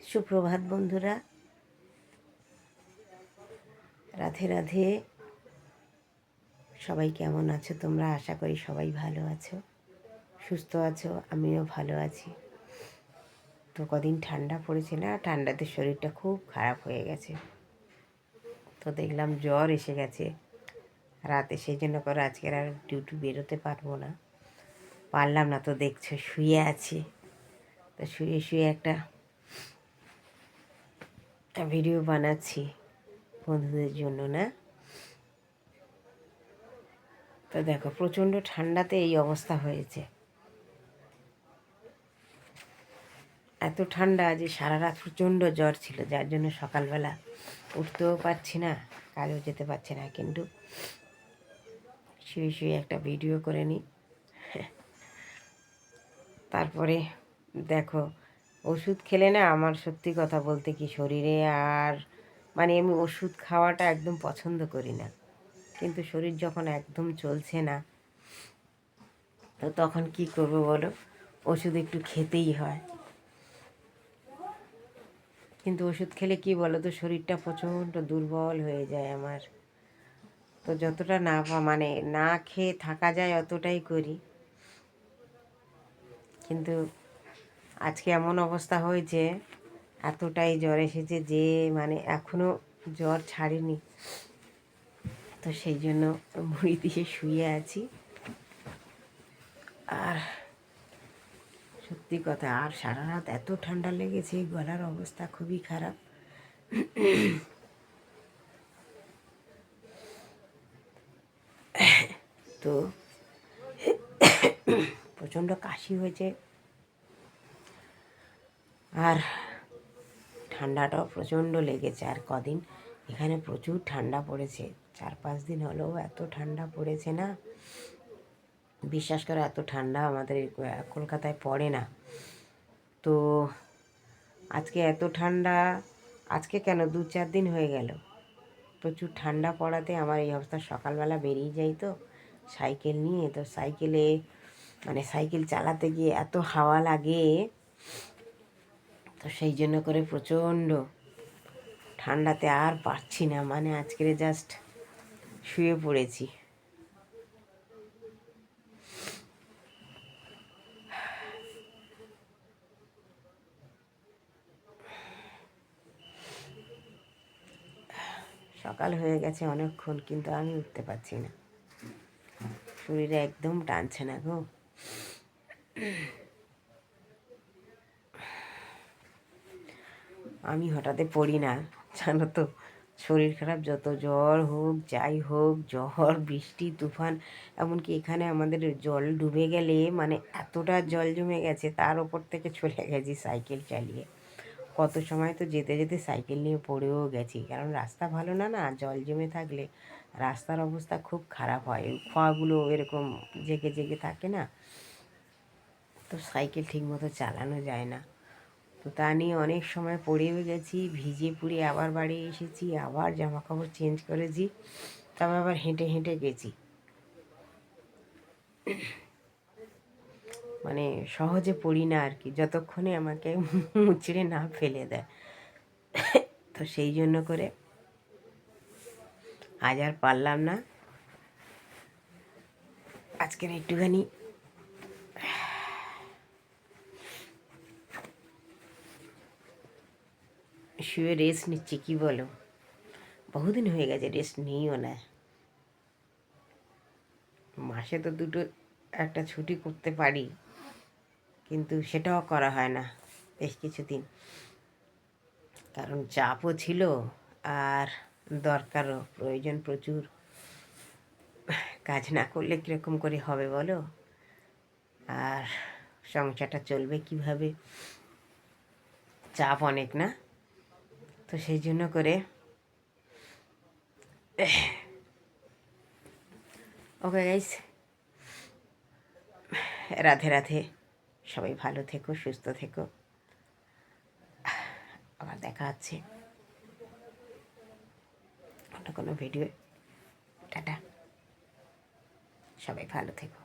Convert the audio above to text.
সুপ্রভাত বন্ধুরা, রাধে রাধে। সবাই কেমন আছো তোমরা? আশা করি সবাই ভালো আছো, সুস্থ আছো। আমিও ভালো আছি। তো কদিন ঠান্ডা পড়েছে না, ঠান্ডাতে শরীরটা খুব খারাপ হয়ে গেছে। তো দেখলাম জ্বর এসে গেছে রাতে, সেই জন্য করে আজকের আর ডিউটি বেরোতে পারলাম না। তো দেখছো শুয়ে আছি। তো শুয়ে শুয়ে একটা ভিডিও বানাচ্ছি বন্ধুদের জন্য না। তো দেখো, প্রচণ্ড ঠান্ডাতে এই অবস্থা হয়েছে। এত ঠান্ডা যে সারা রাত প্রচণ্ড জ্বর ছিল, যার জন্য সকালবেলা উঠতেও পারছি না, কাজেও যেতে পারছি না। কিন্তু শুয়ে শুয়ে একটা ভিডিও করে নিই। তারপরে দেখো, ওষুধ খেলে না আমার সত্যি কথা বলতে কি শরীরে আর আমি ওষুধ খাওয়াটা একদম পছন্দ করি না। কিন্তু শরীর যখন একদম চলছে না, তো তখন কি করবো বলো, ওষুধ একটু খেতেই হয়। কিন্তু ওষুধ খেলে কি বলো তো, শরীরটা প্রচণ্ড দুর্বল হয়ে যায় আমার। তো যতটা না খেয়ে থাকা যায় অতটাই করি। কিন্তু আজকে এমন অবস্থা হয়েছে, এতটাই জ্বর এসেছে যে এখনও জ্বর ছাড়েনি। তো সেই জন্য মুড়ি দিয়ে শুয়ে আছি। আর সত্যি কথা, আর সারা রাত এত ঠান্ডা লেগেছে, গলার অবস্থা খুবই খারাপ। তো প্রচণ্ড কাশি হয়েছে, আর ঠান্ডাটাও প্রচণ্ড লেগেছে। আর কদিন এখানে প্রচুর ঠান্ডা পড়েছে, 4-5 দিন হলেও এত ঠান্ডা পড়েছে না, বিশ্বাস করে এত ঠান্ডা আমাদের কলকাতায় পড়ে না। তো আজকে এত ঠান্ডা, আজকে কেন 2-4 দিন হয়ে গেল প্রচুর ঠান্ডা পড়াতে আমার এই অবস্থা। সকালবেলা বেরিয়ে যাই তো সাইকেল নিয়ে, তো সাইকেলে সাইকেল চালাতে গিয়ে এত হাওয়া লাগে, তো সেই জন্য করে প্রচণ্ড ঠান্ডাতে আর পারছি না। আজকের জাস্ট শুয়ে পড়েছি। সকাল হয়ে গেছে অনেকক্ষণ, কিন্তু আমি উঠতে পারছি না, শরীরে একদম টানছে না গো। আমি হঠাৎ পড়ি না, জানো তো। শরীর খারাপ যত জ্বর হোক যাই হোক, ঝড় বৃষ্টি তুফান, এমনকি এখানে আমাদের জল ডুবে গেলে এতটা জল জমে গেছে, তার ওপর থেকে চলে গেছি সাইকেল চালিয়ে। কত সময় তো যেতে যেতে সাইকেল নিয়ে পড়েও গেছি, কারণ রাস্তা ভালো না, জল জমে থাকলে রাস্তার অবস্থা খুব খারাপ হয়। খোয়াগুলো এরকম জেগে জেগে থাকে না, তো সাইকেল ঠিকমতো চালানো যায় না। তো তা নিয়ে অনেক সময় পড়েও গেছি, ভিজে পুড়ে আবার বাড়ি এসেছি, আবার জামা কাপড় চেঞ্জ করেছি, তবে আবার হেঁটে হেঁটে গেছি। সহজে পড়ি না আর কি, যতক্ষণে আমাকে মুচড়ে না ফেলে দেয়। তো সেই জন্য করে আজ আর পারলাম না। আজকের একটুখানি শুয়ে রেস্ট নিচ্ছি, কি বলো? বহুদিন হয়ে গেছে রেস্ট নিইও না। মাসে তো একটা ছুটি করতে পারি, কিন্তু সেটাও করা হয় না বেশ কিছুদিন, কারণ চাপও ছিল আর দরকারও, প্রয়োজন প্রচুর। কাজ না করলে কীরকম করে হবে বলো? আর সংসারটা চলবে কিভাবে? চাপ অনেক না? তো সেই জন্য করে ওকে গাইস, রাধে রাধে। সবাই ভালো থেকো, সুস্থ থেকো। আবার দেখা হচ্ছে অন্য কোনো ভিডিও। টাটা, সবাই ভালো থেকো।